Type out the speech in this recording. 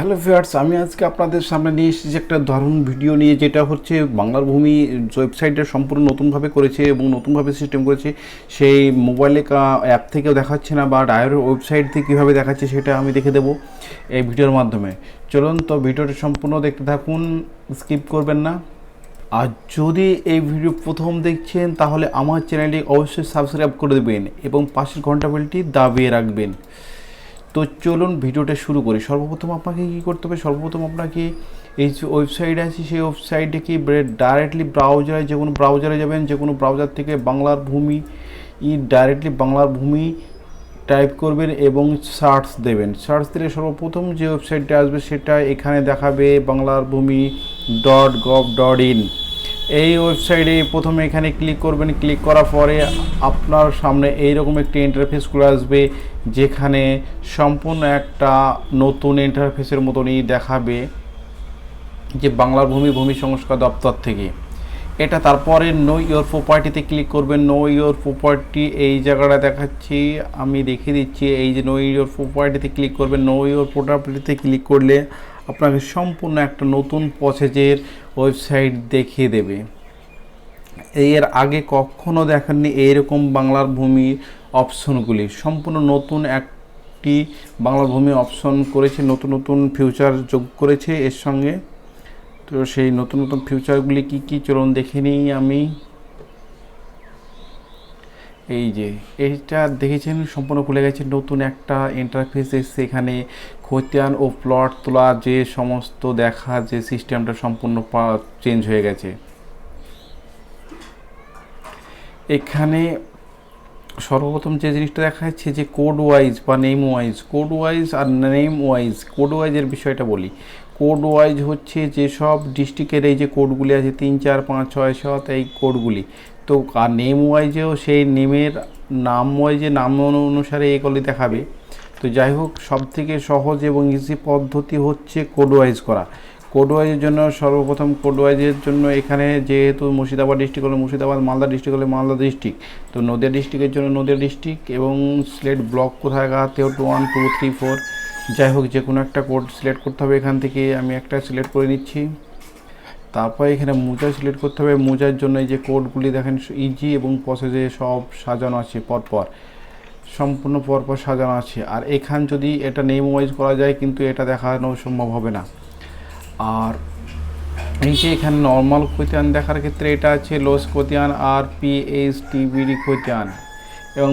Hello viewers, আমি আজকে আপনাদের সামনে নিয়ে এসেছি একটা দারুণ ভিডিও নিয়ে, যেটা হচ্ছে বাংলার ভূমি ওয়েবসাইটটা সম্পূর্ণ নতুনভাবে করেছে এবং নতুনভাবে সিস্টেম করেছে। সেই মোবাইলে অ্যাপ থেকেও দেখাচ্ছে না বা ডাইরেক্ট ওয়েবসাইট থেকে কীভাবে দেখাচ্ছে সেটা আমি দেখে দেবো এই ভিডিওর মাধ্যমে। চলুন তো ভিডিওটা সম্পূর্ণ দেখতে থাকুন, স্কিপ করবেন না। আর যদি এই ভিডিও প্রথম দেখছেন তাহলে আমার চ্যানেলটি অবশ্যই সাবস্ক্রাইব করে দেবেন এবং পাশের ঘন্টা বেলটি দাবিয়ে রাখবেন। তো চলুন ভিডিওটা শুরু করি। সর্বপ্রথম আপনাকে কী করতে হবে, সর্বপ্রথম আপনাকে এই যে ওয়েবসাইট আছে সেই ওয়েবসাইটে কি ডাইরেক্টলি ব্রাউজারে, যে কোনো ব্রাউজারে যাবেন, যে কোনো ব্রাউজার থেকে বাংলার ভূমি ডাইরেক্টলি বাংলার ভূমি টাইপ করবেন এবং সার্চ দেবেন। সার্চ দিলে সর্বপ্রথম যে ওয়েবসাইটটা আসবে সেটা এখানে দেখাবে banglarbhumi.gov.in। এই ওয়েবসাইটে প্রথমে এখানে ক্লিক করবেন। ক্লিক করার পরে আপনার সামনে এইরকম একটি ইন্টারফেস খুলে আসবে, যেখানে সম্পূর্ণ একটা নতুন ইন্টারফেসের মতনই দেখাবে যে বাংলার ভূমি সংস্কার দপ্তর থেকে। এটা তারপরে নো ইওর প্রপার্টিতে ক্লিক করবেন। নো ইওর প্রপার্টি এই জায়গাটা দেখাচ্ছি, আমি দেখিয়ে দিচ্ছি। এই যে নো ইওর প্রপার্টিতে ক্লিক করবেন। নো ইওর প্রপার্টিতে ক্লিক করলে আপনাকে সম্পূর্ণ একটা নতুন প্রসেসের ওয়েবসাইট দেখিয়ে দেবে। এর আগে কখনো দেখেননি এইরকম বাংলার ভূমির অপশনগুলি। সম্পূর্ণ নতুন একটি বাংলার ভূমি অপশন করেছে, নতুন নতুন ফিউচার যোগ করেছে এর সঙ্গে। তো সেই নতুন নতুন ফিউচারগুলি কি কি চলুন দেখে নিই আমি। এই যে এইটা দেখেছেন সম্পূর্ণ খুলে গেছে, নতুন একটা ইন্টারফেস এসছে। এখানে খতিয়ান ও প্লট তোলা যে সমস্ত দেখা যে সিস্টেমটা সম্পূর্ণ চেঞ্জ হয়ে গেছে। এখানে সর্বপ্রথম যে জিনিসটা দেখা যাচ্ছে যে কোড ওয়াইজ বা নেম ওয়াইজ, কোড ওয়াইজ আর নেম ওয়াইজ। কোড ওয়াইজের বিষয়টা বলি। কোড ওয়াইজ হচ্ছে যেসব ডিস্ট্রিক্টের এই যে কোডগুলি আছে 3, 4, 5, 6, 7 এই কোডগুলি। তো আর নেম ওয়াইজেও সেই নেমের নাম ওয়াইজে নাম অনুসারে এগুলি দেখাবে। তো যাই হোক, সবথেকে সহজ এবং ইজি পদ্ধতি হচ্ছে কোড ওয়াইজ করা। কোড ওয়াইজের জন্য সর্বপ্রথম কোড ওয়াইজের জন্য এখানে যেহেতু মুর্শিদাবাদ ডিস্ট্রিক্ট হলো মুর্শিদাবাদ, মালদা ডিস্ট্রিক্ট হলে মালদা ডিস্ট্রিক্ট, তো নদিয়া ডিস্ট্রিক্টের জন্য নদিয়া ডিস্ট্রিক্ট এবং সিলেট ব্লক কোথায় গাতেও 1, 2, 3, 4 যাই হোক যে কোনো একটা কোড সিলেক্ট করতে হবে। এখান থেকে আমি একটা সিলেক্ট করে নিচ্ছি। তারপরে এখানে মোজা সিলেক্ট করতে হবে। মোজার জন্য এই যে কোডগুলি দেখেন ইজি এবং প্রসেসে সব সাজানো আছে, পরপর সম্পূর্ণ পরপর সাজানো আছে। আর এখান যদি এটা নেম ওয়াইজ করা যায় কিন্তু এটা দেখানো সম্ভব হবে না। আর এই যে এখানে নর্মাল খতিয়ান দেখার ক্ষেত্রে এটা আছে লোস খতিয়ান আর পিএইচটিবিডি খতিয়ান।